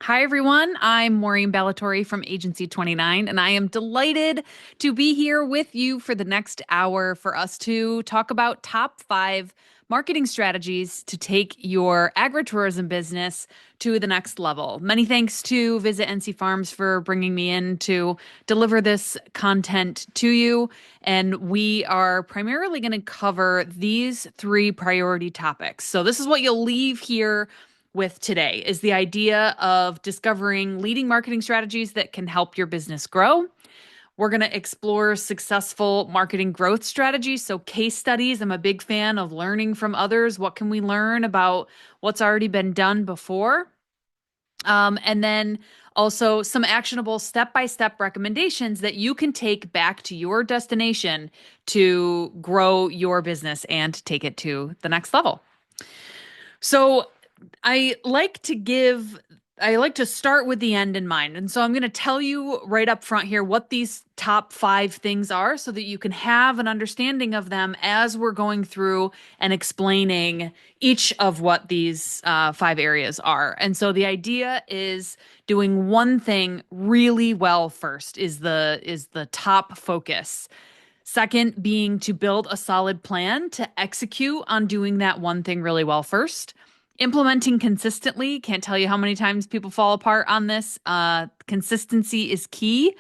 Hi, everyone. I'm Maureen Ballatori from Agency 29, and I am delighted to be here with you for the next hour for us to talk about top five marketing strategies to take your agritourism business to the next level. Many thanks to Visit NC Farms for bringing me in to deliver this content to you. And we are primarily going to cover these three priority topics. So, this is what you'll leave here with today is the idea of discovering leading marketing strategies that can help your business grow. We're going to explore successful marketing growth strategies. So, case studies. I'm a big fan of learning from others. What can we learn about what's already been done before? And then also some actionable step by step recommendations that you can take back to your destination to grow your business and take it to the next level. So, I like to give I like to start with the end in mind. And so I'm going to tell you right up front here what these top five things are so that you can have an understanding of them as we're going through and explaining each of what these five areas are. And so the idea is doing one thing really well first is the top focus. Second, being to build a solid plan to execute on doing that one thing really well first. Implementing consistently. Can't tell you how many times people fall apart on this. Consistency is key.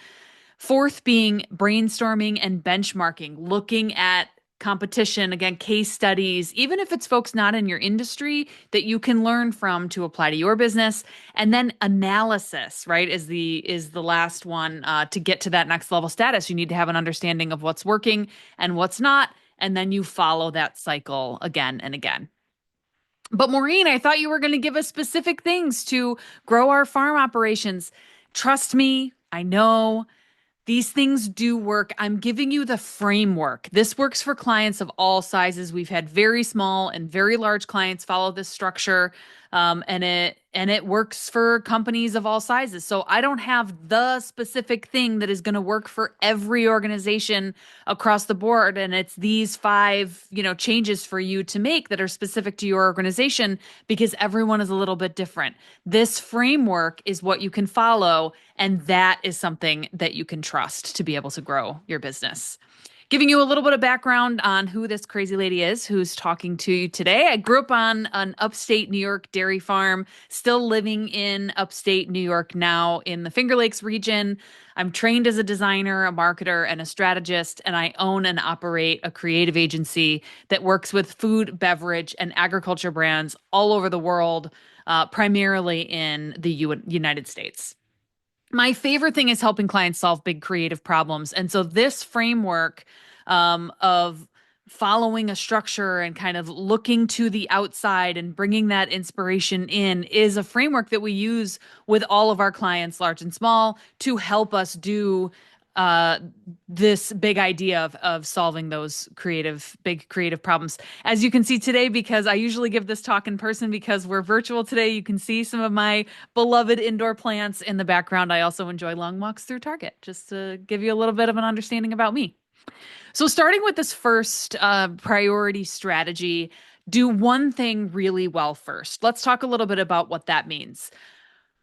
Fourth, being brainstorming and benchmarking, looking at competition, again, case studies, even if it's folks not in your industry that you can learn from to apply to your business. And then analysis, right, is the last one to get to that next level status. You need to have an understanding of what's working and what's not. And then you follow that cycle again and again. But Maureen, I thought you were going to give us specific things to grow our farm operations. Trust me, I know these things do work. I'm giving you the framework. This works for clients of all sizes. We've had very small and very large clients follow this structure, and it works for companies of all sizes. So I don't have the specific thing that is going to work for every organization across the board. And it's these five, changes for you to make that are specific to your organization because everyone is a little bit different. This framework is what you can follow, and that is something that you can trust to be able to grow your business. Giving you a little bit of background on who this crazy lady is who's talking to you today. I grew up on an upstate New York dairy farm, still living in upstate New York now in the Finger Lakes region. I'm trained as a designer, a marketer, and a strategist, and I own and operate a creative agency that works with food, beverage, and agriculture brands all over the world, primarily in the United States. My favorite thing is helping clients solve big creative problems. And so this framework of following a structure and kind of looking to the outside and bringing that inspiration in is a framework that we use with all of our clients, large and small, to help us do uh, this big idea of solving those big creative problems. As you can see today, because I usually give this talk in person because we're virtual today, you can see some of my beloved indoor plants in the background. I also enjoy long walks through Target, just to give you a little bit of an understanding about me. So, starting with this first priority strategy, do one thing really well first. Let's talk a little bit about what that means.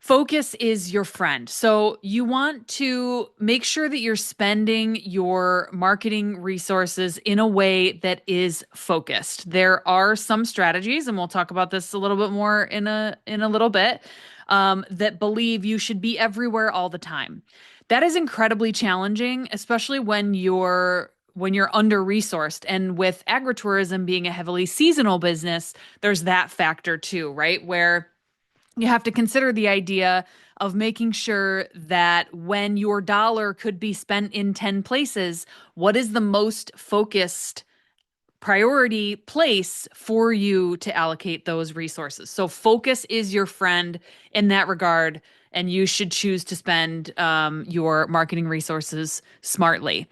Focus is your friend. So you want to make sure that you're spending your marketing resources in a way that is focused. There are some strategies, and we'll talk about this a little bit more in a little bit, that believe you should be everywhere all the time. That is incredibly challenging, especially when you're under resourced. And with agritourism being a heavily seasonal business, there's that factor too, right? Where you have to consider the idea of making sure that when your dollar could be spent in 10 places, what is the most focused priority place for you to allocate those resources? So, focus is your friend in that regard, and you should choose to spend your marketing resources smartly.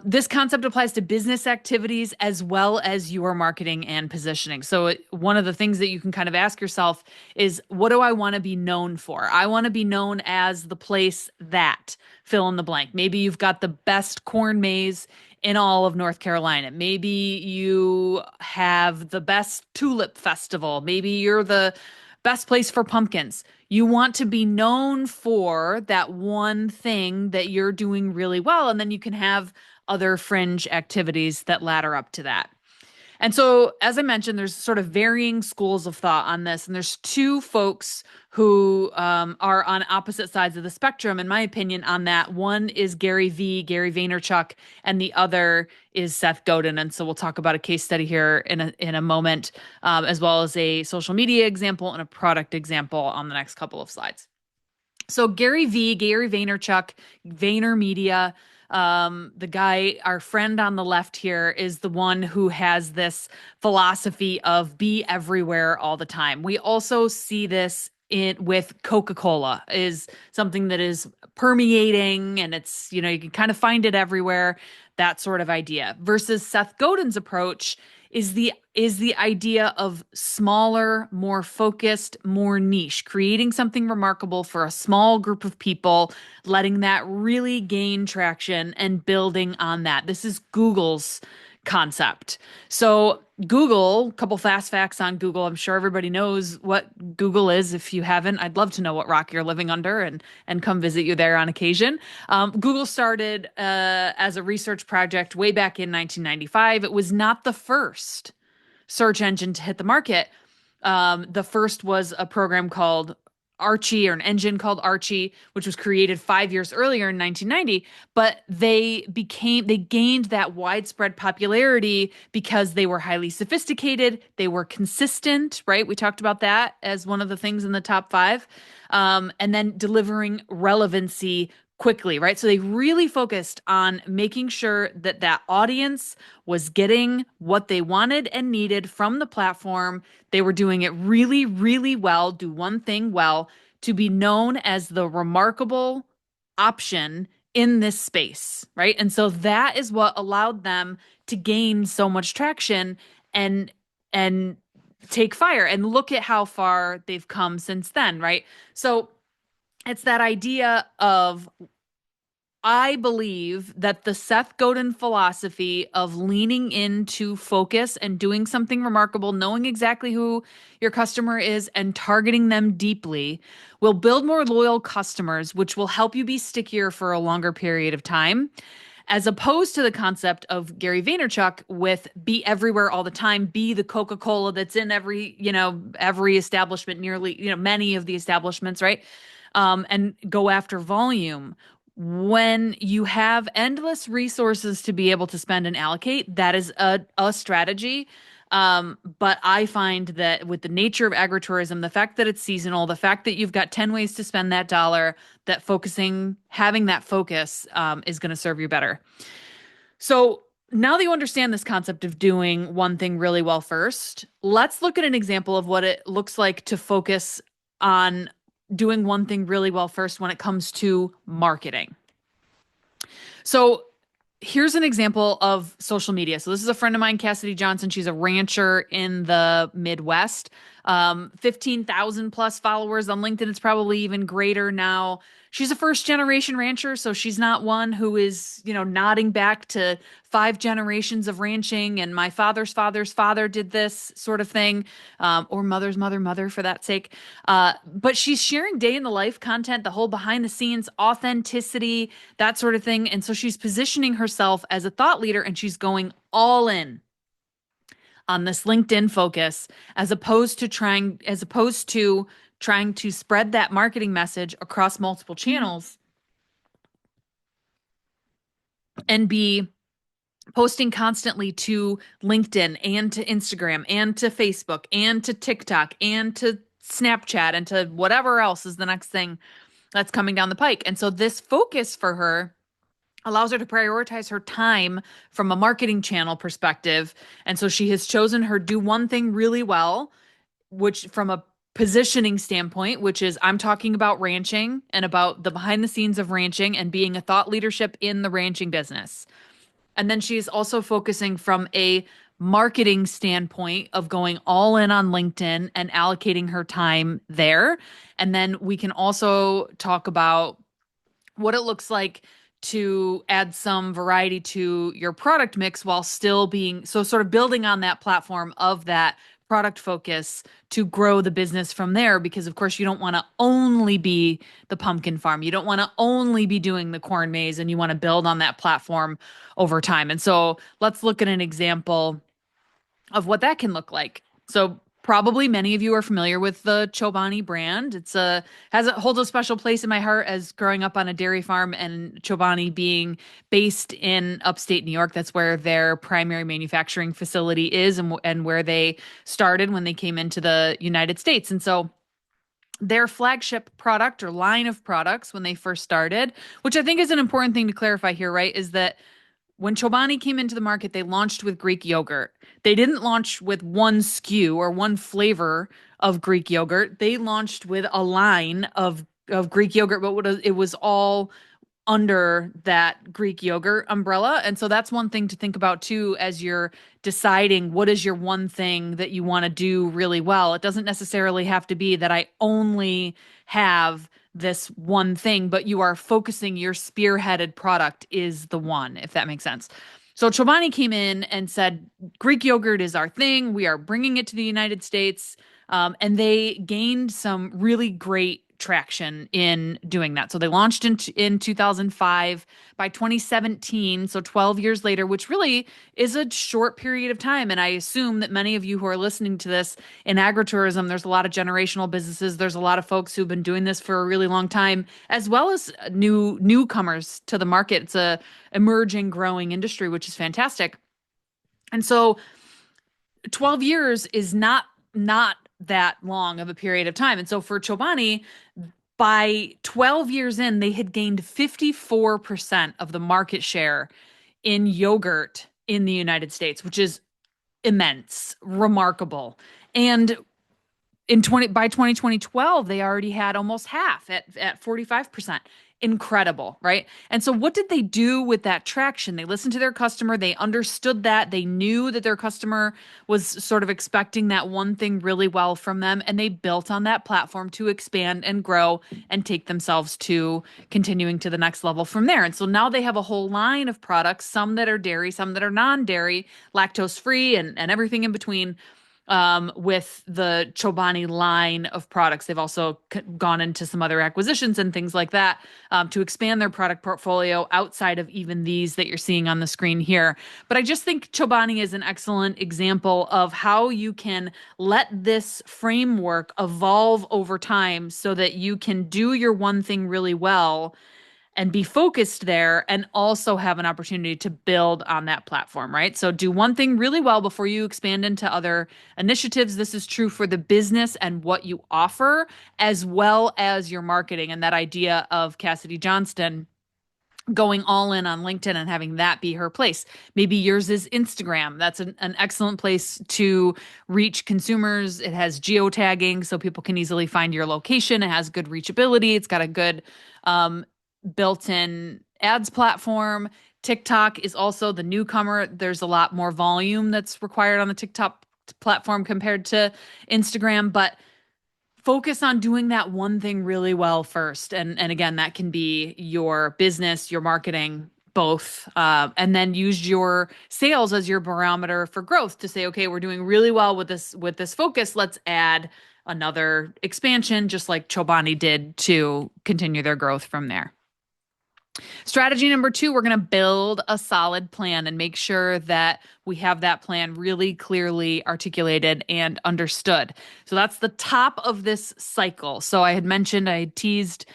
This concept applies to business activities as well as your marketing and positioning. So, one of the things that you can kind of ask yourself is, what do I want to be known for? I want to be known as the place that fill in the blank. Maybe you've got the best corn maze in all of North Carolina. Maybe you have the best tulip festival. Maybe you're the Best place for pumpkins. You want to be known for that one thing that you're doing really well, and then you can have other fringe activities that ladder up to that. And so, as I mentioned, there's sort of varying schools of thought on this, and there's two folks who are on opposite sides of the spectrum, in my opinion, on that. One is Gary Vaynerchuk, and the other is Seth Godin. And so, we'll talk about a case study here in a moment, as well as a social media example and a product example on the next couple of slides. So Gary Vaynerchuk, VaynerMedia, the guy, our friend on the left here, is the one who has this philosophy of be everywhere all the time. We also see this in with Coca-Cola, is something that is permeating, and it's, you can kind of find it everywhere, that sort of idea. Versus Seth Godin's approach is the idea of smaller, more focused, more niche, creating something remarkable for a small group of people, letting that really gain traction and building on that. This is Google's concept. So Google, a couple fast facts on Google. I'm sure everybody knows what Google is. If you haven't, I'd love to know what rock you're living under and come visit you there on occasion. Google started as a research project way back in 1995. It was not the first search engine to hit the market. The first was a program called Archie, or an engine called Archie, which was created 5 years earlier in 1990. But they gained that widespread popularity because they were highly sophisticated. They were consistent, right? We talked about that as one of the things in the top five. And then delivering relevancy quickly, right? So they really focused on making sure that that audience was getting what they wanted and needed from the platform. They were doing it really, really well, do one thing well, to be known as the remarkable option in this space, right? And so that is what allowed them to gain so much traction and take fire. And look at how far they've come since then, right? So it's that idea of, I believe that the Seth Godin philosophy of leaning into focus and doing something remarkable, knowing exactly who your customer is and targeting them deeply, will build more loyal customers, which will help you be stickier for a longer period of time, as opposed to the concept of Gary Vaynerchuk with be everywhere all the time, be the Coca-Cola that's in every establishment, nearly, many of the establishments, right? And go after volume. When you have endless resources to be able to spend and allocate, that is a strategy. But I find that with the nature of agritourism, the fact that it's seasonal, the fact that you've got 10 ways to spend that dollar, that having that focus is going to serve you better. So now that you understand this concept of doing one thing really well first, let's look at an example of what it looks like to focus on doing one thing really well first when it comes to marketing. So here's an example of social media. So this is a friend of mine, Cassidy Johnson. She's a rancher in the Midwest. 15,000 plus followers on LinkedIn. It's probably even greater now. She's a first generation rancher, so she's not one who is, nodding back to 5 generations of ranching and my father's father's father did this sort of thing, or mother's mother for that sake. But she's sharing day in the life content, the whole behind the scenes authenticity, that sort of thing. And so she's positioning herself as a thought leader, and she's going all in on this LinkedIn focus, as opposed to trying to spread that marketing message across multiple channels and be posting constantly to LinkedIn and to Instagram and to Facebook and to TikTok and to Snapchat and to whatever else is the next thing that's coming down the pike. And so this focus for her allows her to prioritize her time from a marketing channel perspective. And so she has chosen her do one thing really well, which from a positioning standpoint, which is I'm talking about ranching and about the behind the scenes of ranching and being a thought leadership in the ranching business. And then she's also focusing from a marketing standpoint of going all in on LinkedIn and allocating her time there. And then we can also talk about what it looks like to add some variety to your product mix while still being so sort of building on that platform of that product focus to grow the business from there, because of course you don't want to only be the pumpkin farm. You don't want to only be doing the corn maze, and you want to build on that platform over time. And so let's look at an example of what that can look like. So probably many of you are familiar with the Chobani brand. It's a holds a special place in my heart as growing up on a dairy farm, and Chobani being based in upstate New York. That's where their primary manufacturing facility is, and where they started when they came into the United States. And so their flagship product or line of products when they first started, which I think is an important thing to clarify here, right, is that when Chobani came into the market, they launched with Greek yogurt. They didn't launch with one SKU or one flavor of Greek yogurt. They launched with a line of Greek yogurt, but it was all under that Greek yogurt umbrella. And so that's one thing to think about too as you're deciding what is your one thing that you want to do really well. It doesn't necessarily have to be that I only have this one thing, but you are focusing your spearheaded product is the one, if that makes sense. So Chobani came in and said, Greek yogurt is our thing. We are bringing it to the United States. And they gained some really great traction in doing that. So they launched in 2005. By 2017, so 12 years later, which really is a short period of time. And I assume that many of you who are listening to this in agritourism, there's a lot of generational businesses. There's a lot of folks who've been doing this for a really long time, as well as newcomers to the market. It's a emerging, growing industry, which is fantastic. And so 12 years is not that long of a period of time. And so for Chobani, by 12 years in, they had gained 54% of the market share in yogurt in the United States, which is immense, remarkable. And by 2012, they already had almost half at 45%. Incredible, right? And so what did they do with that traction? They listened to their customer, they understood that, they knew that their customer was sort of expecting that one thing really well from them, and they built on that platform to expand and grow and take themselves to continuing to the next level from there. And so now they have a whole line of products, some that are dairy, some that are non-dairy, lactose free, and everything in between, with the Chobani line of products. They've also gone into some other acquisitions and things like that, to expand their product portfolio outside of even these that you're seeing on the screen here. But I just think Chobani is an excellent example of how you can let this framework evolve over time so that you can do your one thing really well and be focused there, and also have an opportunity to build on that platform, right? So do one thing really well before you expand into other initiatives. This is true for the business and what you offer, as well as your marketing. And that idea of Cassidy Johnston going all in on LinkedIn and having that be her place. Maybe yours is Instagram. That's an excellent place to reach consumers. It has geotagging, so people can easily find your location. It has good reachability. It's got a good built-in ads platform. TikTok is also the newcomer. There's a lot more volume that's required on the TikTok platform compared to Instagram, but focus on doing that one thing really well first. And again, that can be your business, your marketing, both, and then use your sales as your barometer for growth to say, okay, we're doing really well with this focus. Let's add another expansion, just like Chobani did, to continue their growth from there. Strategy number 2, we're going to build a solid plan and make sure that we have that plan really clearly articulated and understood. So that's the top of this cycle. So I had teased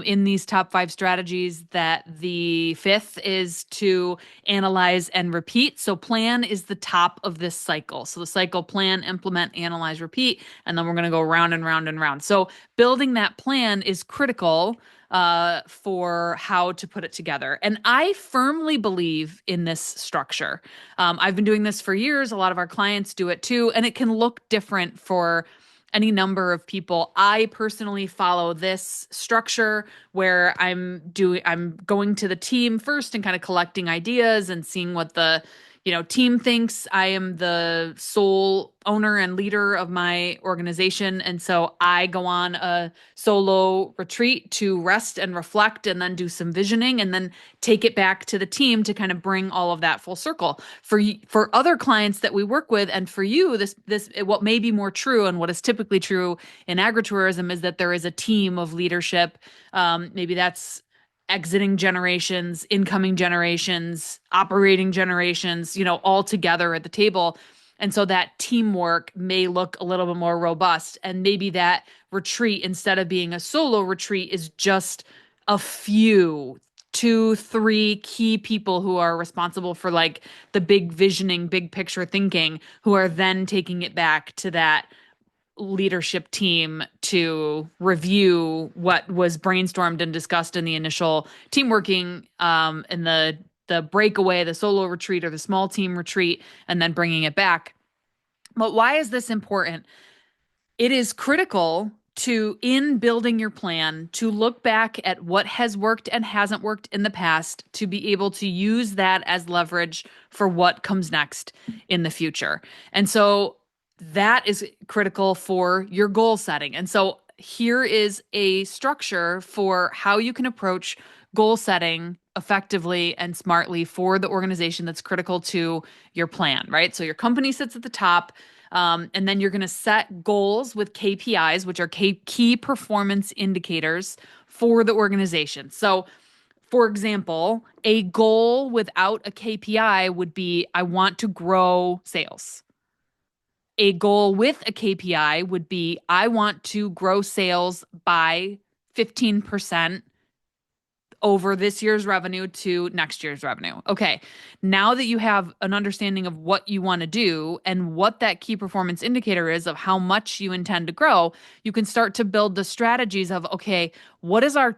in these top 5 strategies that the 5th is to analyze and repeat. So plan is the top of this cycle. So the cycle: plan, implement, analyze, repeat, and then we're going to go round and round and round. So building that plan is critical for how to put it together. And I firmly believe in this structure. I've been doing this for years. A lot of our clients do it too, and it can look different for any number of people. I personally follow this structure where I'm going to the team first and kind of collecting ideas and seeing what the team thinks I am the sole owner and leader of my organization. And so I go on a solo retreat to rest and reflect and then do some visioning and then take it back to the team to kind of bring all of that full circle. For other clients that we work with and for you, this what may be more true and what is typically true in agritourism is that there is a team of leadership. Maybe that's exiting generations, incoming generations, operating generations, all together at the table. And so that teamwork may look a little bit more robust. And maybe that retreat, instead of being a solo retreat, is just a few, two, three key people who are responsible for like the big visioning, big picture thinking, who are then taking it back to that leadership team to review what was brainstormed and discussed in the initial team working in the breakaway, the solo retreat or the small team retreat, and then bringing it back. But why is this important? It is critical to, in building your plan, to look back at what has worked and hasn't worked in the past to be able to use that as leverage for what comes next in the future. And so that is critical for your goal setting. And so here is a structure for how you can approach goal setting effectively and smartly for the organization that's critical to your plan, right? So your company sits at the top. And then you're going to set goals with KPIs, which are key performance indicators for the organization. So, for example, a goal without a KPI would be I want to grow sales. A goal with a KPI would be I want to grow sales by 15% over this year's revenue to next year's revenue. Okay. Now that you have an understanding of what you want to do and what that key performance indicator is of how much you intend to grow, you can start to build the strategies of, okay, what is our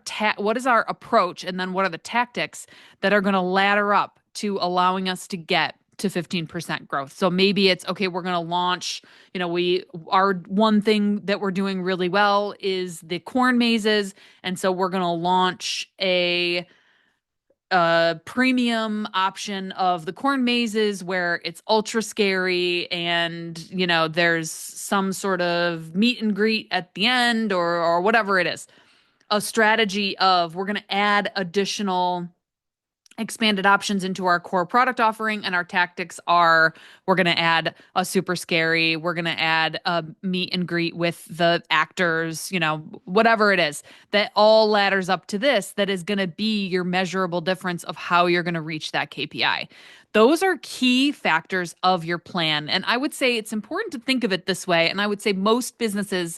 approach and then what are the tactics that are going to ladder up to allowing us to get to 15% growth. So maybe it's okay, we're going to launch, our one thing that we're doing really well is the corn mazes. And so we're going to launch a premium option of the corn mazes where it's ultra scary and, there's some sort of meet and greet at the end or whatever it is. A strategy of we're going to add additional expanded options into our core product offering, and our tactics are we're going to add a super scary, we're going to add a meet and greet with the actors, whatever it is that all ladders up to this, that is going to be your measurable difference of how you're going to reach that KPI. Those are key factors of your plan. And I would say it's important to think of it this way. And I would say most businesses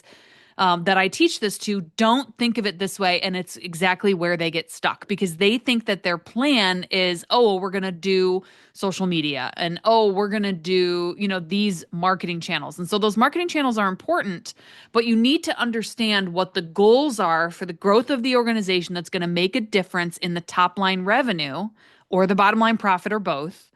that I teach this to don't think of it this way. And it's exactly where they get stuck because they think that their plan is, oh, we're going to do social media and, oh, we're going to do, these marketing channels. And so those marketing channels are important, but you need to understand what the goals are for the growth of the organization that's going to make a difference in the top line revenue or the bottom line profit or both.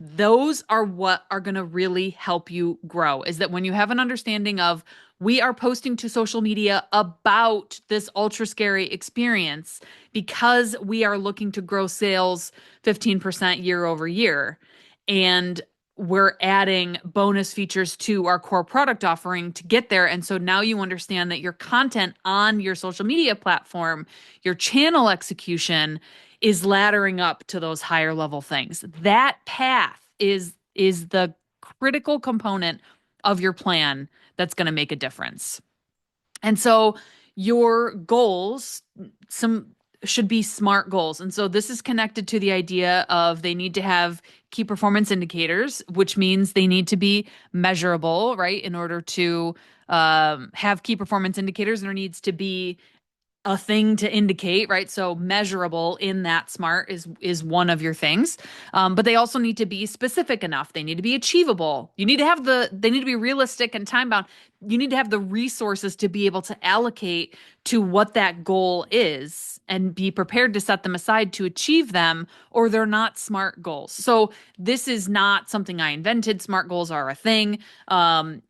Those are what are going to really help you grow, is that when you have an understanding of we are posting to social media about this ultra scary experience because we are looking to grow sales 15% year over year. And we're adding bonus features to our core product offering to get there. And so now you understand that your content on your social media platform, your channel execution is laddering up to those higher level things. That path is the critical component of your plan that's going to make a difference. And so your goals should be SMART goals. And so this is connected to the idea of they need to have key performance indicators, which means they need to be measurable, right? In order to have key performance indicators, there needs to be a thing to indicate, right? So measurable in that SMART is one of your things. But they also need to be specific enough. They need to be achievable. They need to be realistic and time bound. You need to have the resources to be able to allocate to what that goal is and be prepared to set them aside to achieve them, or they're not SMART goals. So this is not something I invented. SMART goals are a thing. And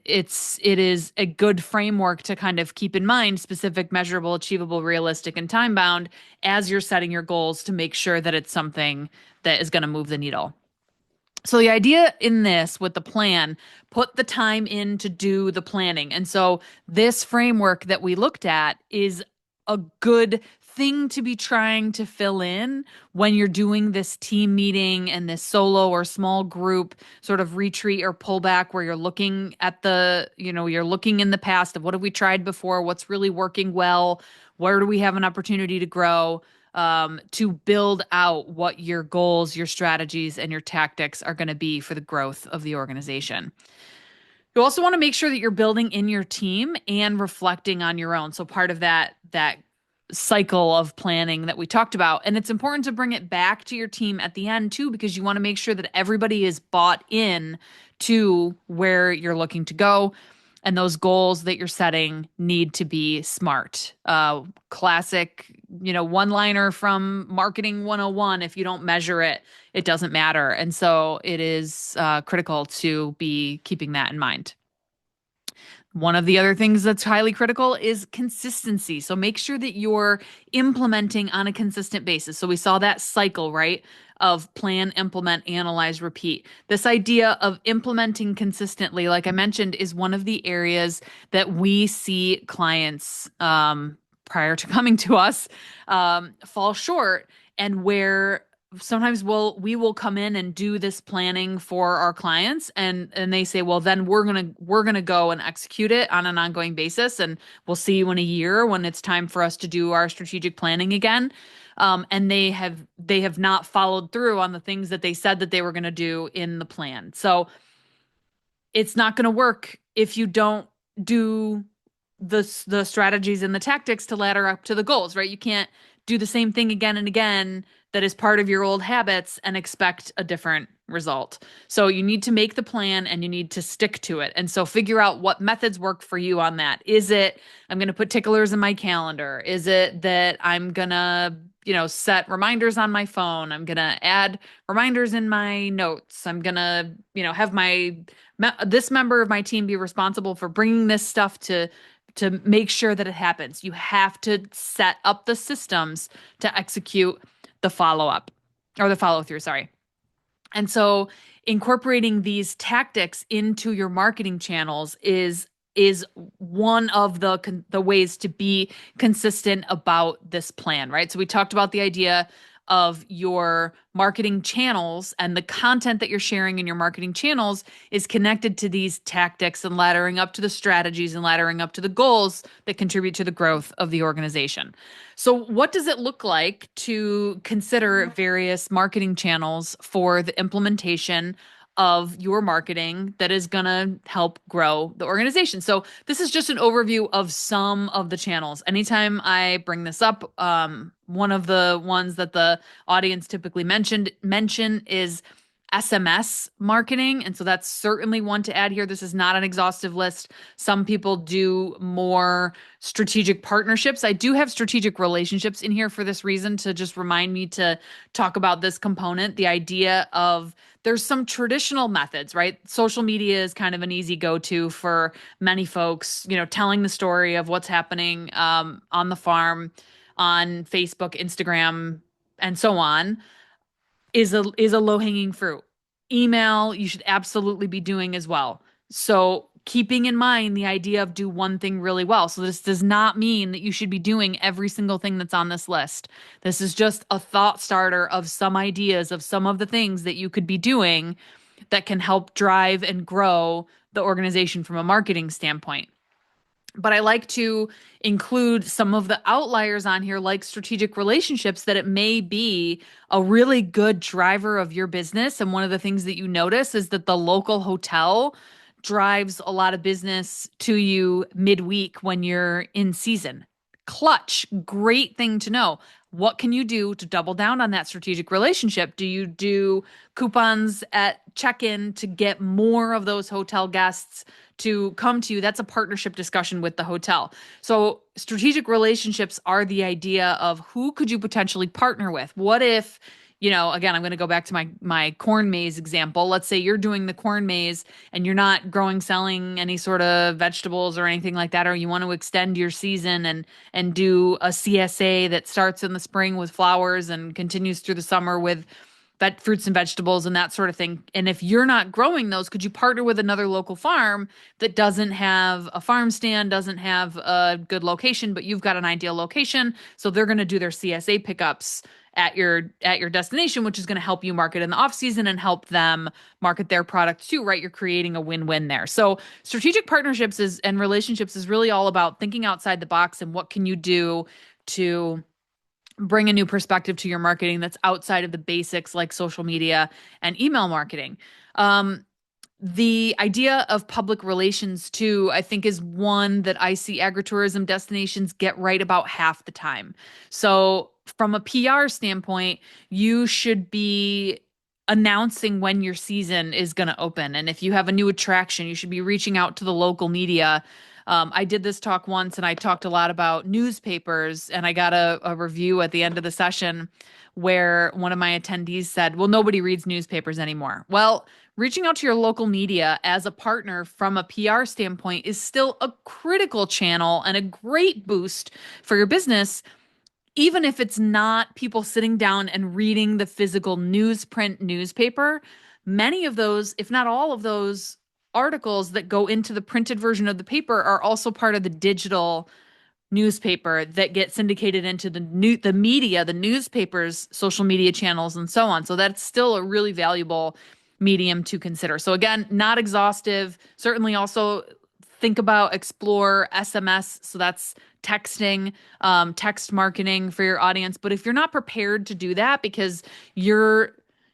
it is a good framework to kind of keep in mind: specific, measurable, achievable, realistic, and time bound as you're setting your goals to make sure that it's something that is going to move the needle. So the idea in this with the plan, put the time in to do the planning. And so this framework that we looked at is a good thing to be trying to fill in when you're doing this team meeting and this solo or small group sort of retreat or pullback where you're looking at you're looking in the past of what have we tried before, what's really working well, where do we have an opportunity to grow, to build out what your goals, your strategies, and your tactics are going to be for the growth of the organization. You also want to make sure that you're building in your team and reflecting on your own. So part of that cycle of planning that we talked about, and it's important to bring it back to your team at the end too, because you want to make sure that everybody is bought in to where you're looking to go. And those goals that you're setting need to be smart. Classic, one liner from Marketing 101. If you don't measure it, it doesn't matter. And so it is critical to be keeping that in mind. One of the other things that's highly critical is consistency. So make sure that you're implementing on a consistent basis. So we saw that cycle, right? Of plan, implement, analyze, repeat. This idea of implementing consistently, like I mentioned, is one of the areas that we see clients prior to coming to us fall short, and where sometimes we will come in and do this planning for our clients, and they say, well, then we're gonna go and execute it on an ongoing basis, and we'll see you in a year when it's time for us to do our strategic planning again. And they have not followed through on the things that they said that they were going to do in the plan. So it's not going to work if you don't do the strategies and the tactics to ladder up to the goals, right? You can't do the same thing again and again that is part of your old habits and expect a different result. So you need to make the plan and you need to stick to it. And so figure out what methods work for you on that. Is it I'm going to put ticklers in my calendar? Is it that I'm going to, set reminders on my phone? I'm going to add reminders in my notes. I'm going to, have this member of my team be responsible for bringing this stuff to make sure that it happens. You have to set up the systems to execute the follow up or the follow through, sorry. And so incorporating these tactics into your marketing channels is one of the ways to be consistent about this plan, right? So we talked about the idea of your marketing channels, and the content that you're sharing in your marketing channels is connected to these tactics and laddering up to the strategies and laddering up to the goals that contribute to the growth of the organization. So what does it look like to consider various marketing channels for the implementation of your marketing that is going to help grow the organization? So this is just an overview of some of the channels. Anytime I bring this up, one of the ones that the audience typically mention is SMS marketing. And so that's certainly one to add here. This is not an exhaustive list. Some people do more strategic partnerships. I do have strategic relationships in here for this reason, to just remind me to talk about this component. The idea of there's some traditional methods, right? Social media is kind of an easy go-to for many folks, telling the story of what's happening on the farm on Facebook, Instagram, and so on is a low-hanging fruit. Email, you should absolutely be doing as well. So keeping in mind the idea of do one thing really well. So this does not mean that you should be doing every single thing that's on this list. This is just a thought starter of some ideas of some of the things that you could be doing that can help drive and grow the organization from a marketing standpoint. But I like to include some of the outliers on here, like strategic relationships, that it may be a really good driver of your business. And one of the things that you notice is that the local hotel drives a lot of business to you midweek when you're in season. Clutch, great thing to know. What can you do to double down on that strategic relationship? Do you do coupons at check-in to get more of those hotel guests to come to you? That's a partnership discussion with the hotel. So strategic relationships are the idea of who could you potentially partner with? What if, again, I'm going to go back to my corn maze example. Let's say you're doing the corn maze and you're not selling any sort of vegetables or anything like that, or you want to extend your season and do a CSA that starts in the spring with flowers and continues through the summer with fruits and vegetables and that sort of thing. And if you're not growing those, could you partner with another local farm that doesn't have a farm stand, doesn't have a good location, but you've got an ideal location, so they're going to do their CSA pickups at your destination, which is going to help you market in the off season and help them market their products too, right? You're creating a win-win there. So strategic partnerships and relationships is really all about thinking outside the box and what can you do to bring a new perspective to your marketing that's outside of the basics like social media and email marketing. The idea of public relations too, I think, is one that I see agritourism destinations get right about half the time. So from a PR standpoint, you should be announcing when your season is going to open. And if you have a new attraction, you should be reaching out to the local media. I did this talk once and I talked a lot about newspapers, and I got a review at the end of the session where one of my attendees said, well, nobody reads newspapers anymore. Well, reaching out to your local media as a partner from a PR standpoint is still a critical channel and a great boost for your business, even if it's not people sitting down and reading the physical newsprint newspaper. Many of those, if not all of those articles that go into the printed version of the paper are also part of the digital newspaper that get syndicated into the media, the newspapers, social media channels, and so on. So that's still a really valuable medium to consider. So again, not exhaustive. Certainly also explore SMS. So that's texting, text marketing for your audience. But if you're not prepared to do that because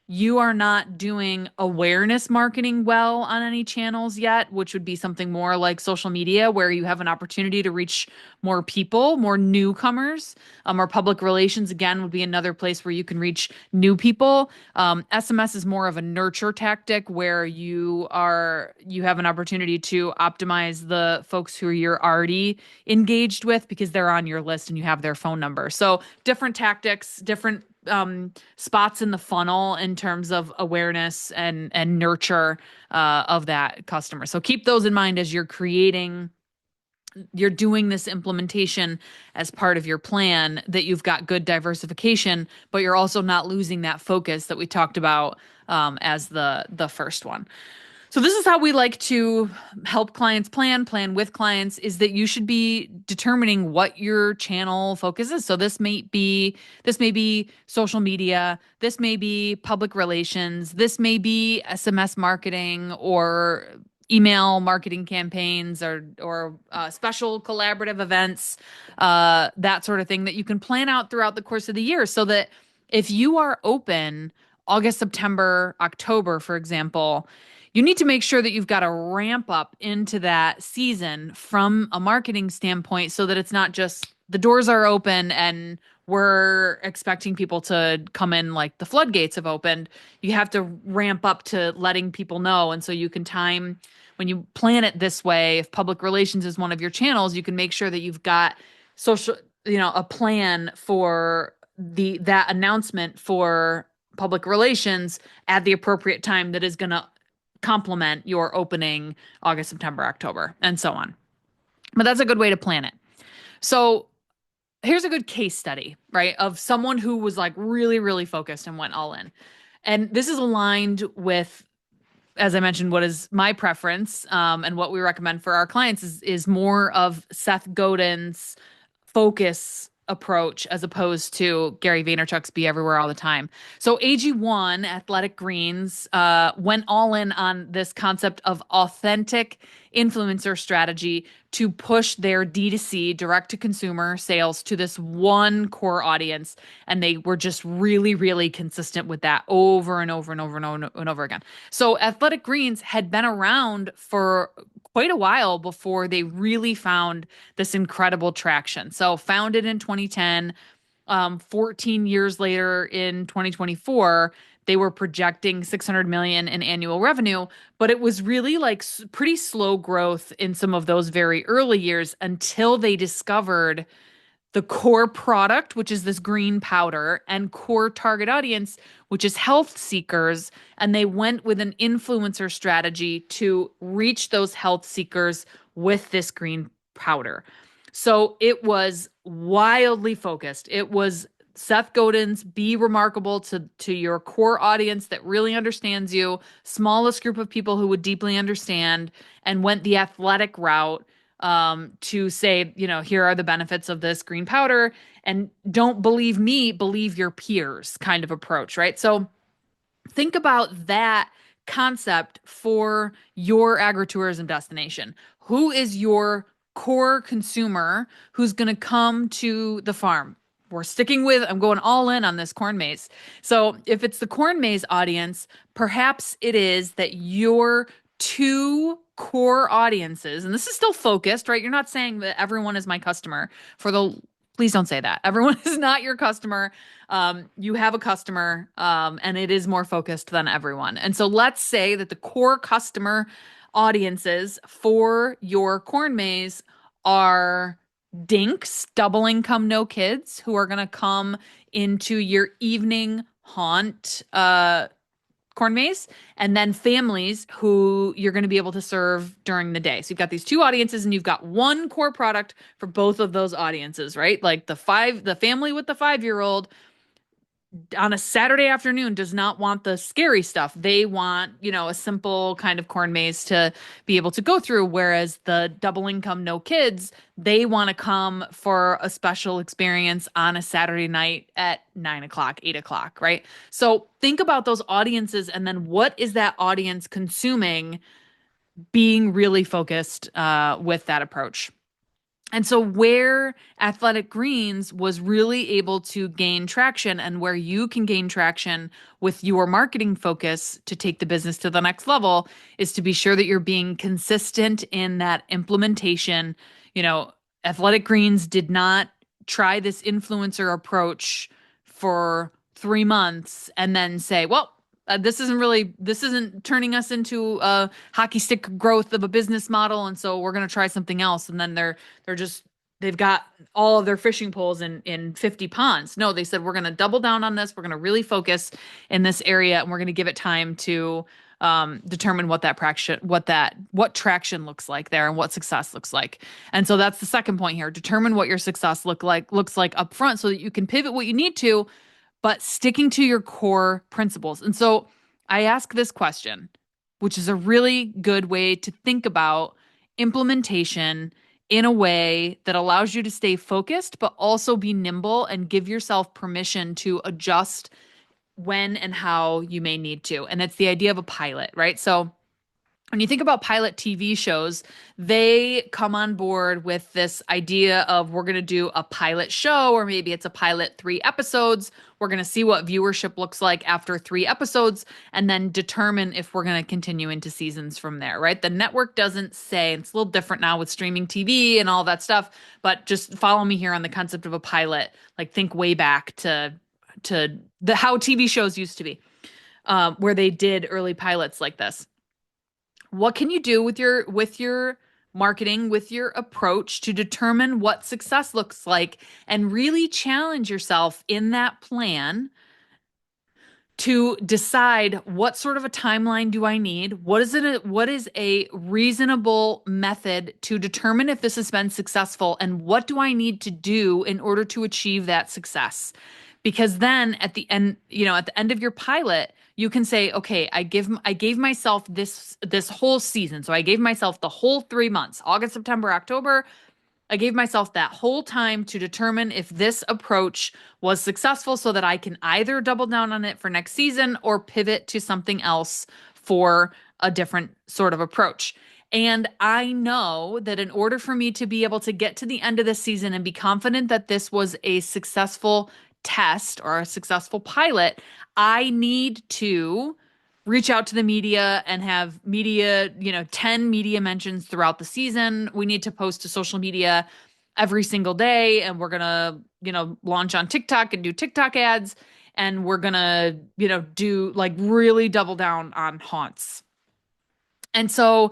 you are not doing awareness marketing well on any channels yet, which would be something more like social media, where you have an opportunity to reach more people, more newcomers, or public relations, again, would be another place where you can reach new people. SMS is more of a nurture tactic where you have an opportunity to optimize the folks who you're already engaged with because they're on your list and you have their phone number. So different tactics, different spots in the funnel in terms of awareness and nurture of that customer. So keep those in mind as you're doing this implementation as part of your plan, that you've got good diversification, but you're also not losing that focus that we talked about as the first one. So this is how we like to help clients plan with clients, is that you should be determining what your channel focus is. So this may be social media, this may be public relations, this may be SMS marketing or email marketing campaigns or special collaborative events, that sort of thing that you can plan out throughout the course of the year, so that if you are open August, September, October, for example, you need to make sure that you've got a ramp up into that season from a marketing standpoint, so that it's not just the doors are open and we're expecting people to come in like the floodgates have opened. You have to ramp up to letting people know. And so you can time, when you plan it this way, if public relations is one of your channels, you can make sure that you've got a plan for that announcement for public relations at the appropriate time that is going to complement your opening August, September, October, and so on. But that's a good way to plan it. So here's a good case study, right, of someone who was like really, really focused and went all in. And this is aligned with, as I mentioned, what is my preference, and what we recommend for our clients is more of Seth Godin's focus approach as opposed to Gary Vaynerchuk's be everywhere all the time. So AG1 Athletic Greens went all in on this concept of authentic influencer strategy to push their D2C, direct to consumer sales, to this one core audience. And they were just really, really consistent with that over and over and over and over and over again. So Athletic Greens had been around for quite a while before they really found this incredible traction. So founded in 2010, 14 years later in 2024, they were projecting 600 million in annual revenue, but it was really like pretty slow growth in some of those very early years until they discovered the core product, which is this green powder, and core target audience, which is health seekers. And they went with an influencer strategy to reach those health seekers with this green powder. So it was wildly focused. It was Seth Godin's Be Remarkable to your core audience that really understands you, smallest group of people who would deeply understand, and went the athletic route to say, here are the benefits of this green powder, and don't believe me, believe your peers kind of approach, right? So think about that concept for your agritourism destination. Who is your core consumer who's going to come to the farm? I'm going all in on this corn maze. So if it's the corn maze audience, perhaps it is that your two core audiences, and this is still focused, right? You're not saying that everyone is my customer please don't say that. Everyone is not your customer. You have a customer, and it is more focused than everyone. And so let's say that the core customer audiences for your corn maze are dinks, double income, no kids, who are going to come into your evening haunt corn maze, and then families who you're going to be able to serve during the day. So you've got these two audiences, and you've got one core product for both of those audiences, right? Like the family with the 5-year-old on a Saturday afternoon does not want the scary stuff. They want, a simple kind of corn maze to be able to go through. Whereas the double income, no kids, they want to come for a special experience on a Saturday night at 9 o'clock, 8 o'clock, right? So think about those audiences, and then what is that audience consuming, being really focused with that approach. And so where Athletic Greens was really able to gain traction, and where you can gain traction with your marketing focus to take the business to the next level, is to be sure that you're being consistent in that implementation. Athletic Greens did not try this influencer approach for 3 months and then say, well, this isn't turning us into a hockey stick growth of a business model, and so we're going to try something else. And then they've got all of their fishing poles in 50 ponds. No, they said, we're going to double down on this. We're going to really focus in this area, and we're going to give it time to determine what traction looks like there, and what success looks like. And so that's the second point here. Determine what your success looks like up front, so that you can pivot what you need to, but sticking to your core principles. And so I ask this question, which is a really good way to think about implementation in a way that allows you to stay focused, but also be nimble and give yourself permission to adjust when and how you may need to. And it's the idea of a pilot, right? So when you think about pilot TV shows, they come on board with this idea of, we're going to do a pilot show, or maybe it's a pilot 3 episodes. We're going to see what viewership looks like after 3 episodes, and then determine if we're going to continue into seasons from there, right? The network doesn't say. It's a little different now with streaming TV and all that stuff, but just follow me here on the concept of a pilot. Like, think way back to how TV shows used to be, where they did early pilots like this. What can you do with your marketing, with your approach, to determine what success looks like, and really challenge yourself in that plan to decide, what sort of a timeline do I need? What is a reasonable method to determine if this has been successful, and what do I need to do in order to achieve that success? Because then at the end, at the end of your pilot, you can say, okay, I gave myself this whole season. So I gave myself the whole 3 months, August, September, October. I gave myself that whole time to determine if this approach was successful, so that I can either double down on it for next season, or pivot to something else for a different sort of approach. And I know that in order for me to be able to get to the end of this season and be confident that this was a successful test or a successful pilot, I need to reach out to the media and have media, 10 media mentions throughout the season. We need to post to social media every single day, and we're going to, launch on TikTok and do TikTok ads. And we're going to, do like really double down on haunts. And so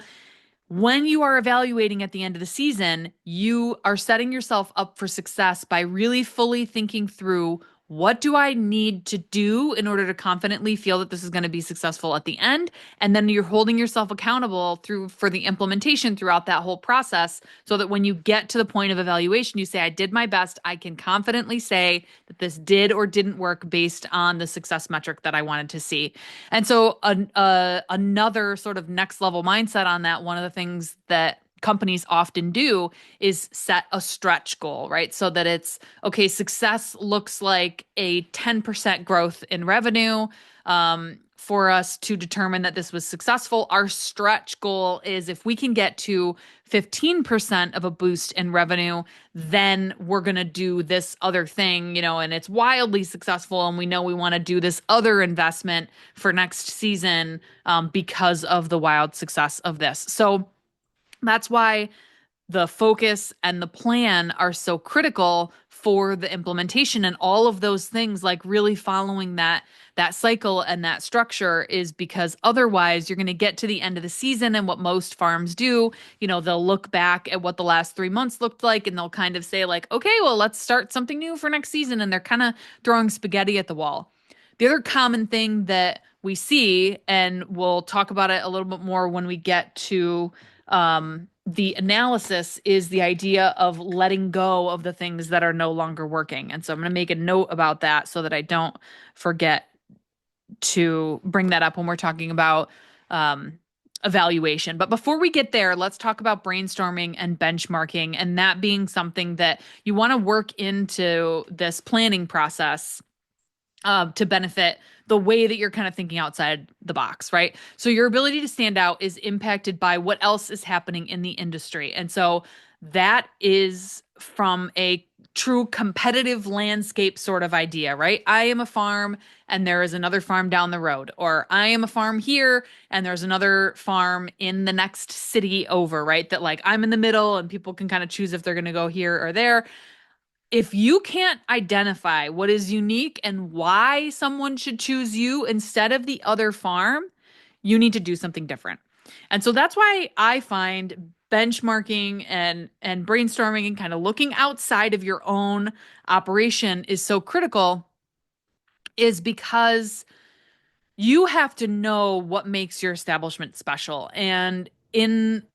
when you are evaluating at the end of the season, you are setting yourself up for success by really fully thinking through, what do I need to do in order to confidently feel that this is going to be successful at the end? And then you're holding yourself accountable through for the implementation throughout that whole process so that when you get to the point of evaluation, you say, I did my best. I can confidently say that this did or didn't work based on the success metric that I wanted to see. And so another sort of next level mindset on that, one of the things that companies often do is set a stretch goal, right? So that it's okay, success looks like a 10% growth in revenue. For us to determine that this was successful, our stretch goal is if we can get to 15% of a boost in revenue, then we're going to do this other thing, and it's wildly successful. And we know we want to do this other investment for next season because of the wild success of this. So that's why the focus and the plan are so critical for the implementation, and all of those things, like really following that cycle and that structure, is because otherwise you're going to get to the end of the season, and what most farms do, they'll look back at what the last 3 months looked like and they'll kind of say like, okay, well, let's start something new for next season, and they're kind of throwing spaghetti at the wall. The other common thing that we see, and we'll talk about it a little bit more when we get to the analysis, is the idea of letting go of the things that are no longer working. And so I'm going to make a note about that so that I don't forget to bring that up when we're talking about evaluation. But before we get there, let's talk about brainstorming and benchmarking, and that being something that you want to work into this planning process to benefit the way that you're kind of thinking outside the box, right? So your ability to stand out is impacted by what else is happening in the industry. And so that is from a true competitive landscape sort of idea, right? I am a farm and there is another farm down the road, or I am a farm here and there's another farm in the next city over, right? That like I'm in the middle and people can kind of choose if they're going to go here or there. If you can't identify what is unique and why someone should choose you instead of the other farm, you need to do something different. And so that's why I find benchmarking and brainstorming and kind of looking outside of your own operation is so critical, is because you have to know what makes your establishment special. And in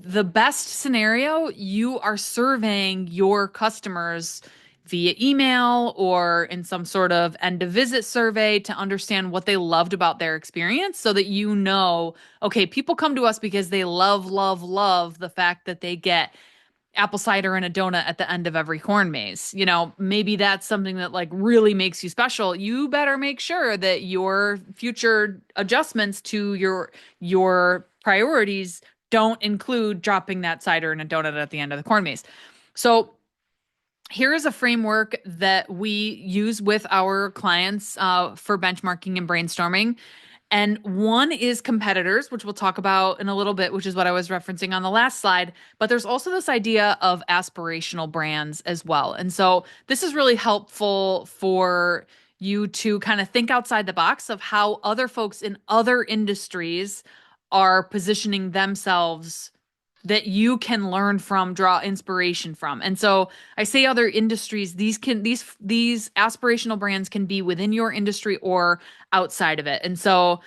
the best scenario, you are surveying your customers via email or in some sort of end of visit survey to understand what they loved about their experience, so that okay, people come to us because they love the fact that they get apple cider and a donut at the end of every corn maze. Maybe that's something that like really makes you special. You better make sure that your future adjustments to your priorities don't include dropping that cider and a donut at the end of the corn maze. So here is a framework that we use with our clients for benchmarking and brainstorming. And one is competitors, which we'll talk about in a little bit, which is what I was referencing on the last slide. But there's also this idea of aspirational brands as well. And so this is really helpful for you to kind of think outside the box of how other folks in other industries are positioning themselves, that you can learn from, draw inspiration from. And so I say other industries, these aspirational brands can be within your industry or outside of it. And so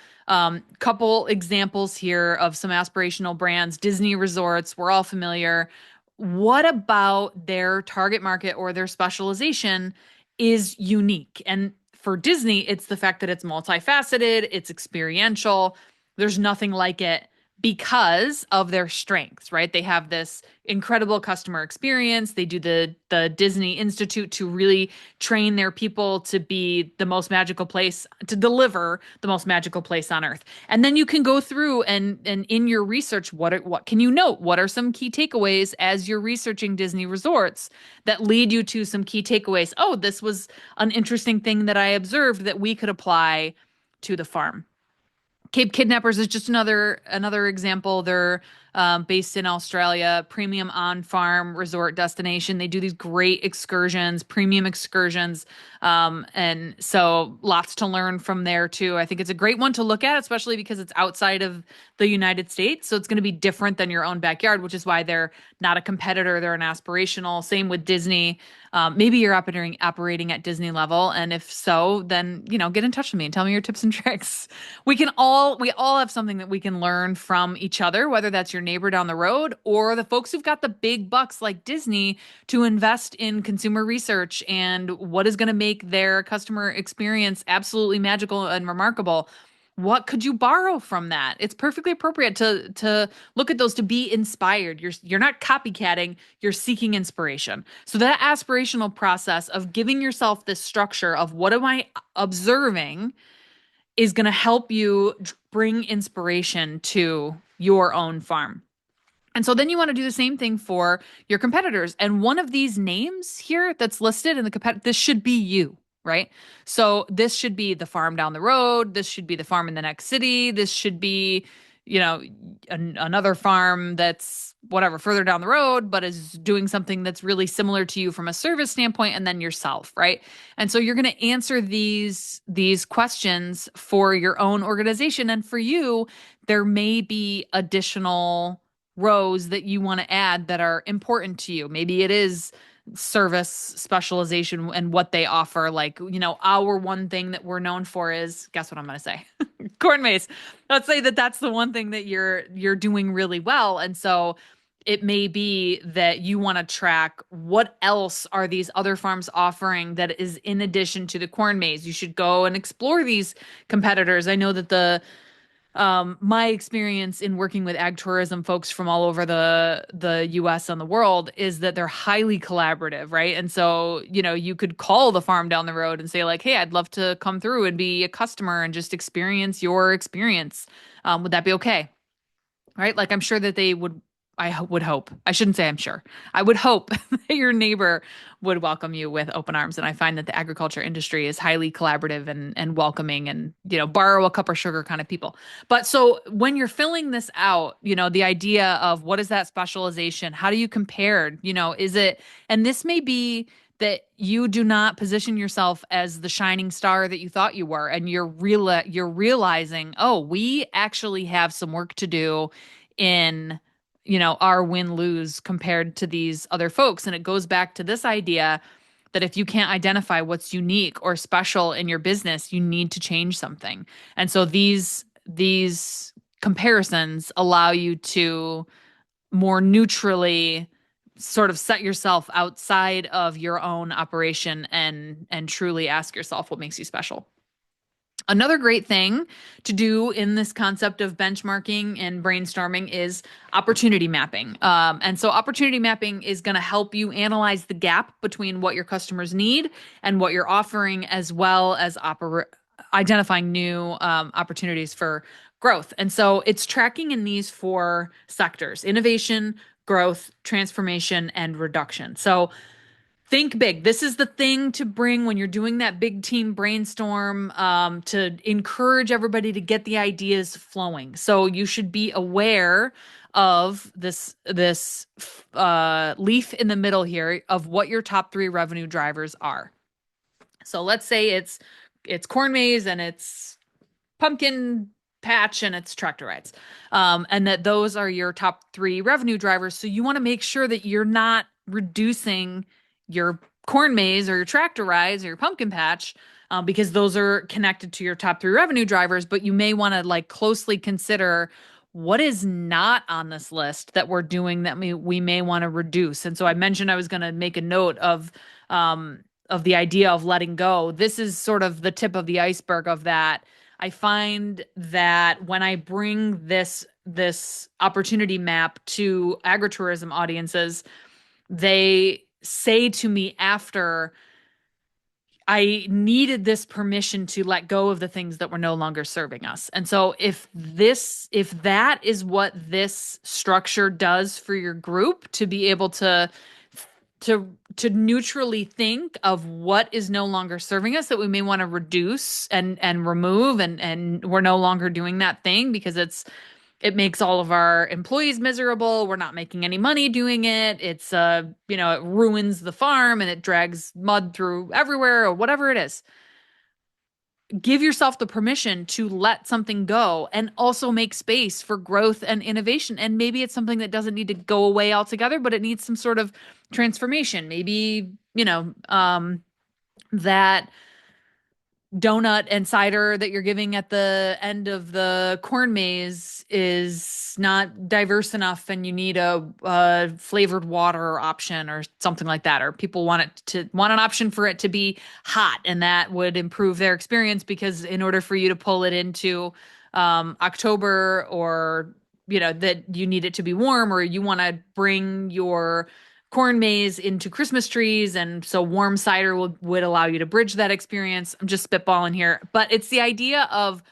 couple examples here of some aspirational brands. Disney resorts, we're all familiar. What about their target market or their specialization is unique? And for Disney, it's the fact that it's multifaceted, it's experiential. There's nothing like it because of their strengths, right? They have this incredible customer experience. They do the Disney Institute to really train their people to be the most magical place, to deliver the most magical place on earth. And then you can go through and in your research, what can you note? What are some key takeaways as you're researching Disney resorts that lead you to some key takeaways? Oh, this was an interesting thing that I observed that we could apply to the farm. Cape Kidnappers is just another example. They're based in Australia, premium on-farm resort destination. They do these great excursions, premium excursions, and so lots to learn from there too. I think it's a great one to look at, especially because it's outside of the United States, so it's going to be different than your own backyard, which is why they're not a competitor. They're an aspirational. Same with Disney. Maybe you're operating at Disney level, and if so, then get in touch with me and tell me your tips and tricks. We all have something that we can learn from each other, whether that's your neighbor down the road or the folks who've got the big bucks like Disney to invest in consumer research and what is going to make their customer experience absolutely magical and remarkable. What could you borrow from that? It's perfectly appropriate to look at those, to be inspired. You're not copycatting, you're seeking inspiration. So that aspirational process of giving yourself this structure of what am I observing is going to help you bring inspiration to your own farm. And so then you want to do the same thing for your competitors. And one of these names here that's listed in the this should be you, right? So this should be the farm down the road. This should be the farm in the next city. This should be, another farm that's whatever further down the road, but is doing something that's really similar to you from a service standpoint, and then yourself, right? And so you're going to answer these questions for your own organization. And for you, there may be additional rows that you want to add that are important to you. Maybe it is service specialization and what they offer. Like, our one thing that we're known for is, guess what I'm going to say? Corn maze. Let's say that that's the one thing that you're doing really well. And so it may be that you want to track what else are these other farms offering that is in addition to the corn maze. You should go and explore these competitors. I know that my experience in working with agritourism folks from all over the US and the world is that they're highly collaborative, right? And so, you could call the farm down the road and say like, "Hey, I'd love to come through and be a customer and just experience your experience. Would that be okay?" Right? Like I'm sure that they would. Would hope. I shouldn't say I'm sure. I would hope that your neighbor would welcome you with open arms. And I find that the agriculture industry is highly collaborative and welcoming and, borrow a cup of sugar kind of people. But so when you're filling this out, the idea of what is that specialization? How do you compare? Is it, and this may be that you do not position yourself as the shining star that you thought you were. And you're realizing, oh, we actually have some work to do in our win-lose compared to these other folks. And it goes back to this idea that if you can't identify what's unique or special in your business, you need to change something. And so these comparisons allow you to more neutrally sort of set yourself outside of your own operation and truly ask yourself what makes you special. Another great thing to do in this concept of benchmarking and brainstorming is opportunity mapping. And so opportunity mapping is going to help you analyze the gap between what your customers need and what you're offering, as well as identifying new opportunities for growth. And so it's tracking in these four sectors: innovation, growth, transformation, and reduction. So think big. This is the thing to bring when you're doing that big team brainstorm, to encourage everybody to get the ideas flowing. So you should be aware of this leaf in the middle here of what your top 3 revenue drivers are. So let's say it's corn maze and it's pumpkin patch and it's tractor rides, and that those are your top 3 revenue drivers. So you want to make sure that you're not reducing your corn maze or your tractor rides or your pumpkin patch, because those are connected to your top 3 revenue drivers. But you may want to like closely consider what is not on this list that we're doing that we may want to reduce. And so I mentioned I was going to make a note of the idea of letting go. This is sort of the tip of the iceberg of that. I find that when I bring this opportunity map to agritourism audiences, they say to me after, I needed this permission to let go of the things that were no longer serving us. And so if that is what this structure does for your group, to be able to to neutrally think of what is no longer serving us that we may want to reduce and remove, and we're no longer doing that thing because it makes all of our employees miserable. We're not making any money doing it. It's it ruins the farm and it drags mud through everywhere or whatever it is. Give yourself the permission to let something go and also make space for growth and innovation. And maybe it's something that doesn't need to go away altogether, but it needs some sort of transformation. Maybe, that donut and cider that you're giving at the end of the corn maze is not diverse enough and you need a flavored water option or something like that, or people want an option for it to be hot, and that would improve their experience because in order for you to pull it into October, or that you need it to be warm, or you want to bring your corn maze into Christmas trees. And so warm cider would allow you to bridge that experience. I'm just spitballing here, but it's the idea of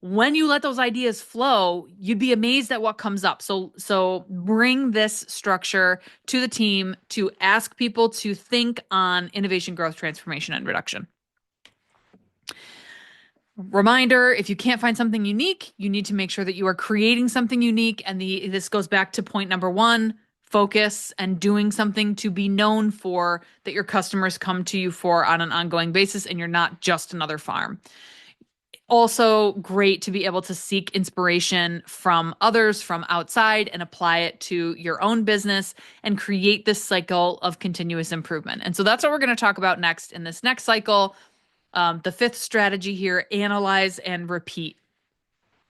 when you let those ideas flow, you'd be amazed at what comes up. So bring this structure to the team to ask people to think on innovation, growth, transformation, and reduction. Reminder, if you can't find something unique, you need to make sure that you are creating something unique. And this goes back to point number one: focus and doing something to be known for, that your customers come to you for on an ongoing basis, and you're not just another farm. Also great to be able to seek inspiration from others, from outside, and apply it to your own business and create this cycle of continuous improvement. And so that's what we're going to talk about next in this next cycle. The fifth strategy here: analyze and repeat.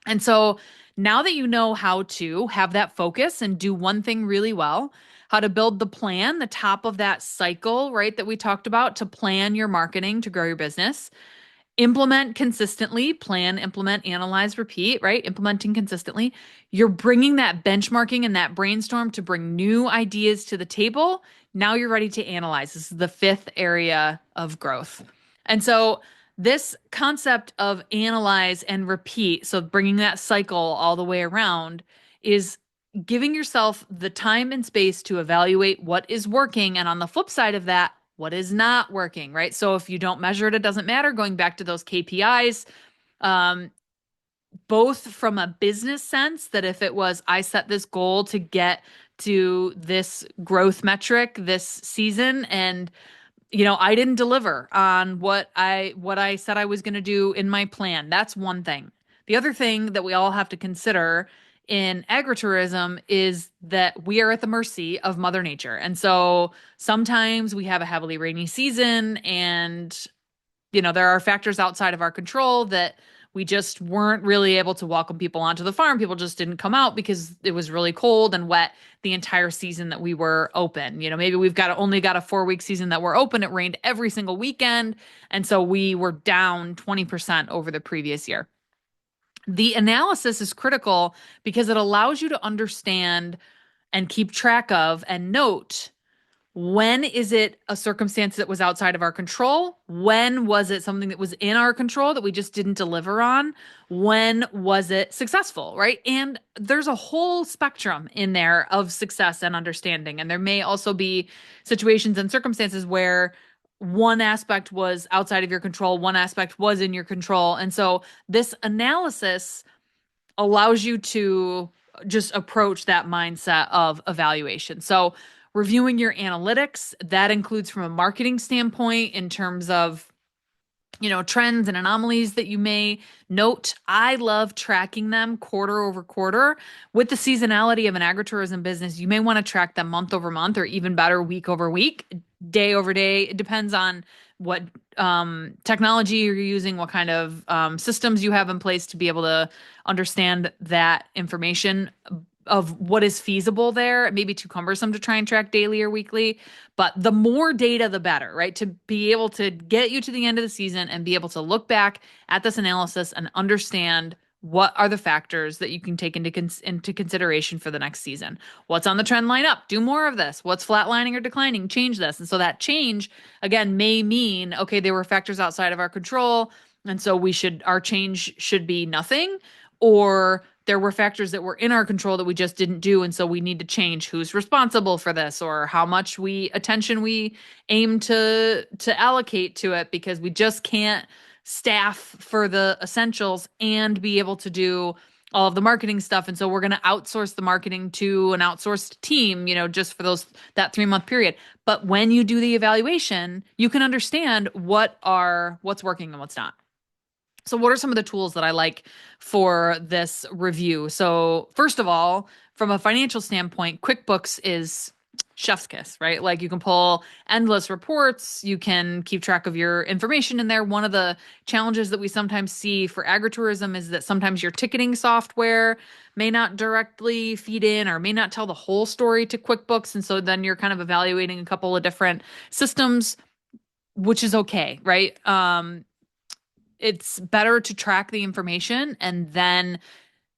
And so now that you know how to have that focus and do one thing really well, how to build the plan, the top of that cycle, right, that we talked about to plan your marketing to grow your business, implement consistently, plan, implement, analyze, repeat, right? Implementing consistently. You're bringing that benchmarking and that brainstorm to bring new ideas to the table. Now you're ready to analyze. This is the fifth area of growth. And so this concept of analyze and repeat, so bringing that cycle all the way around, is giving yourself the time and space to evaluate what is working. And on the flip side of that, what is not working, right? So if you don't measure it, it doesn't matter. Going back to those KPIs, both from a business sense, that if it was, I set this goal to get to this growth metric this season, and I didn't deliver on what I said I was going to do in my plan. That's one thing. The other thing that we all have to consider in agritourism is that we are at the mercy of Mother Nature. And so sometimes we have a heavily rainy season, and there are factors outside of our control that we just weren't really able to welcome people onto the farm. People just didn't come out because it was really cold and wet the entire season that we were open. Maybe we've only got a 4-week season that we're open. It rained every single weekend. And so we were down 20% over the previous year. The analysis is critical because it allows you to understand and keep track of and note: when is it a circumstance that was outside of our control? When was it something that was in our control that we just didn't deliver on? When was it successful, right? And there's a whole spectrum in there of success and understanding. And there may also be situations and circumstances where one aspect was outside of your control, one aspect was in your control. And so this analysis allows you to just approach that mindset of evaluation. So reviewing your analytics, that includes from a marketing standpoint in terms of, trends and anomalies that you may note. I love tracking them quarter over quarter. With the seasonality of an agritourism business, you may want to track them month over month, or even better, week over week, day over day. It depends on what technology you're using, what kind of systems you have in place to be able to understand that information of what is feasible there. It may be too cumbersome to try and track daily or weekly, but the more data, the better, right? To be able to get you to the end of the season and be able to look back at this analysis and understand what are the factors that you can take into consideration for the next season. What's on the trend line up? Do more of this. What's flatlining or declining? Change this. And so that change, again, may mean, okay, there were factors outside of our control, and so our change should be nothing. Or there were factors that were in our control that we just didn't do, and so we need to change who's responsible for this or how much we attention we aim to allocate to it, because we just can't staff for the essentials and be able to do all of the marketing stuff. And so we're going to outsource the marketing to an outsourced team, just for that 3-month period. But when you do the evaluation, you can understand what's working and what's not. So what are some of the tools that I like for this review? So first of all, from a financial standpoint, QuickBooks is chef's kiss, right? Like, you can pull endless reports, you can keep track of your information in there. One of the challenges that we sometimes see for agritourism is that sometimes your ticketing software may not directly feed in or may not tell the whole story to QuickBooks. And so then you're kind of evaluating a couple of different systems, which is okay, right? It's better to track the information and then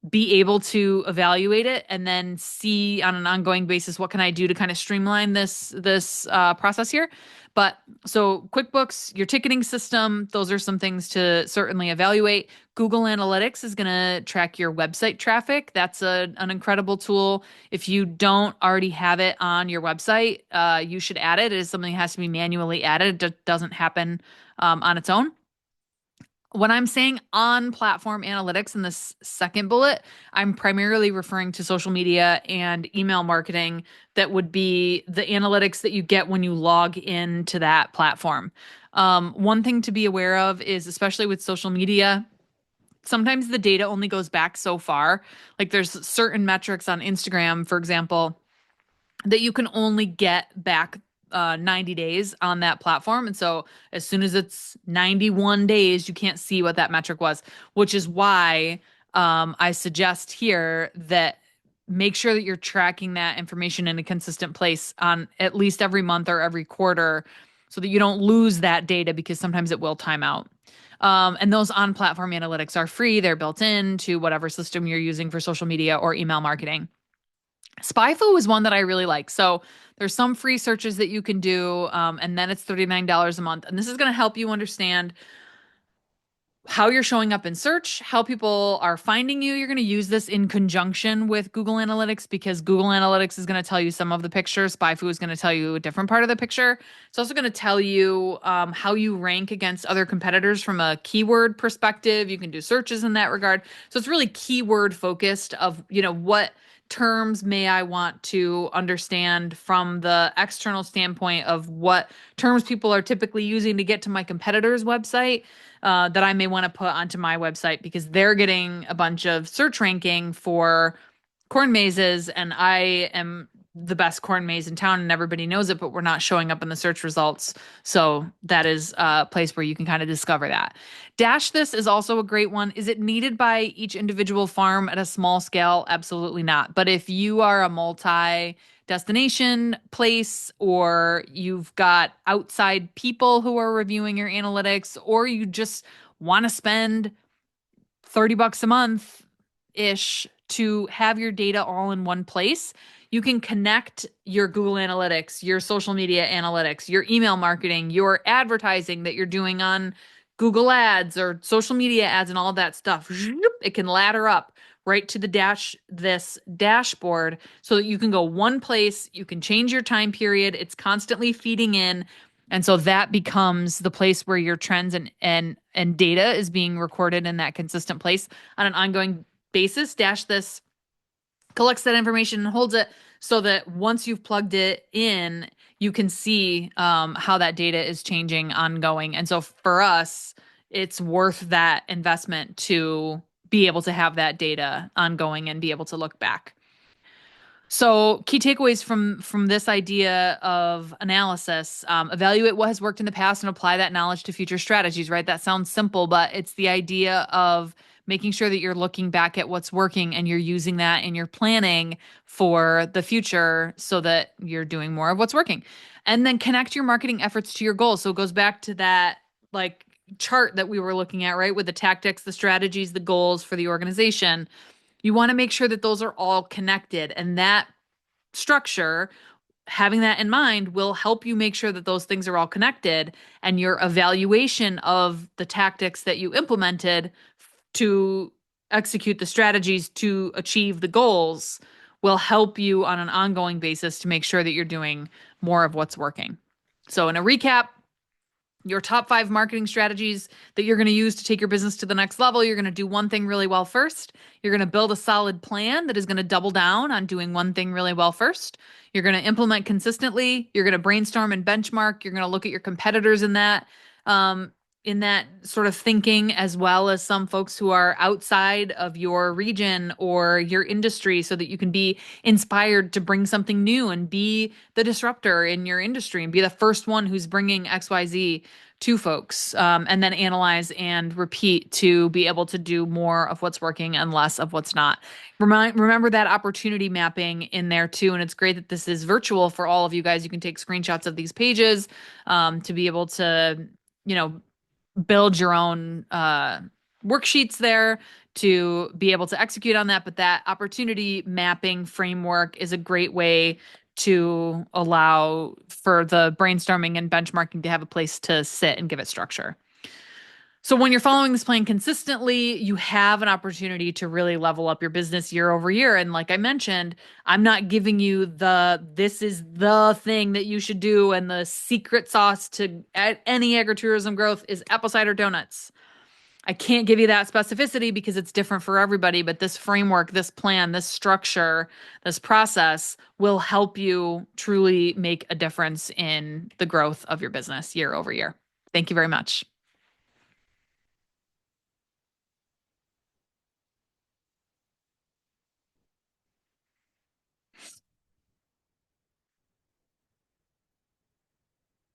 be able to evaluate it and then see on an ongoing basis what can I do to kind of streamline this process here. But so QuickBooks, your ticketing system, those are some things to certainly evaluate. Google Analytics is going to track your website traffic. That's an incredible tool. If you don't already have it on your website, you should add it. It is something that has to be manually added. It doesn't happen on its own. When I'm saying on platform analytics in this second bullet, I'm primarily referring to social media and email marketing. That would be the analytics that you get when you log into that platform. One thing to be aware of is, especially with social media, sometimes the data only goes back so far. Like, there's certain metrics on Instagram, for example, that you can only get back 90 days on that platform. And so as soon as it's 91 days, you can't see what that metric was, which is why I suggest here that make sure that you're tracking that information in a consistent place on at least every month or every quarter, so that you don't lose that data, because sometimes it will time out. And those on platform analytics are free. They're built into whatever system you're using for social media or email marketing. SpyFu is one that I really like. So there's some free searches that you can do, and then it's $39 a month. And this is going to help you understand how you're showing up in search, how people are finding you. You're going to use this in conjunction with Google Analytics, because Google Analytics is going to tell you some of the picture. SpyFu is going to tell you a different part of the picture. It's also going to tell you how you rank against other competitors from a keyword perspective. You can do searches in that regard. So it's really keyword focused of, what terms may I want to understand from the external standpoint of what terms people are typically using to get to my competitor's website, that I may want to put onto my website, because they're getting a bunch of search ranking for corn mazes, and I am the best corn maze in town and everybody knows it, but we're not showing up in the search results. So that is a place where you can kind of discover that. Dash This is also a great one. Is it needed by each individual farm at a small scale? Absolutely not. But if you are a multi-destination place, or you've got outside people who are reviewing your analytics, or you just want to spend $30 a month ish to have your data all in one place, you can connect your Google Analytics, your social media analytics, your email marketing, your advertising that you're doing on Google Ads or social media ads and all of that stuff. It can ladder up right to this dashboard, so that you can go one place, you can change your time period, it's constantly feeding in. And so that becomes the place where your trends and data is being recorded in that consistent place on an ongoing basis. Dash This collects that information and holds it, so that once you've plugged it in, you can see how that data is changing ongoing. And so for us, it's worth that investment to be able to have that data ongoing and be able to look back. So key takeaways from this idea of analysis: evaluate what has worked in the past and apply that knowledge to future strategies, right? That sounds simple, but it's the idea of making sure that you're looking back at what's working and you're using that in your planning for the future, so that you're doing more of what's working. And then connect your marketing efforts to your goals. So it goes back to that like chart that we were looking at, right? With the tactics, the strategies, the goals for the organization. You want to make sure that those are all connected, and that structure, having that in mind, will help you make sure that those things are all connected, and your evaluation of the tactics that you implemented to execute the strategies to achieve the goals will help you on an ongoing basis to make sure that you're doing more of what's working. So, in a recap, your top 5 marketing strategies that you're going to use to take your business to the next level. You're going to do one thing really well first. You're going to build a solid plan that is going to double down on doing one thing really well first. You're going to implement consistently. You're going to brainstorm and benchmark. You're going to look at your competitors um, in that sort of thinking, as well as some folks who are outside of your region or your industry, so that you can be inspired to bring something new and be the disruptor in your industry and be the first one who's bringing XYZ to folks, and then analyze and repeat to be able to do more of what's working and less of what's not. Remember that opportunity mapping in there too. And it's great that this is virtual for all of you guys. You can take screenshots of these pages to be able to, you know, build your own worksheets there to be able to execute on that. But that opportunity mapping framework is a great way to allow for the brainstorming and benchmarking to have a place to sit and give it structure. So when you're following this plan consistently, you have an opportunity to really level up your business year over year. And like I mentioned, I'm not giving you this is the thing that you should do, and the secret sauce to any agritourism growth is apple cider donuts. I can't give you that specificity because it's different for everybody, but this framework, this plan, this structure, this process will help you truly make a difference in the growth of your business year over year. Thank you very much.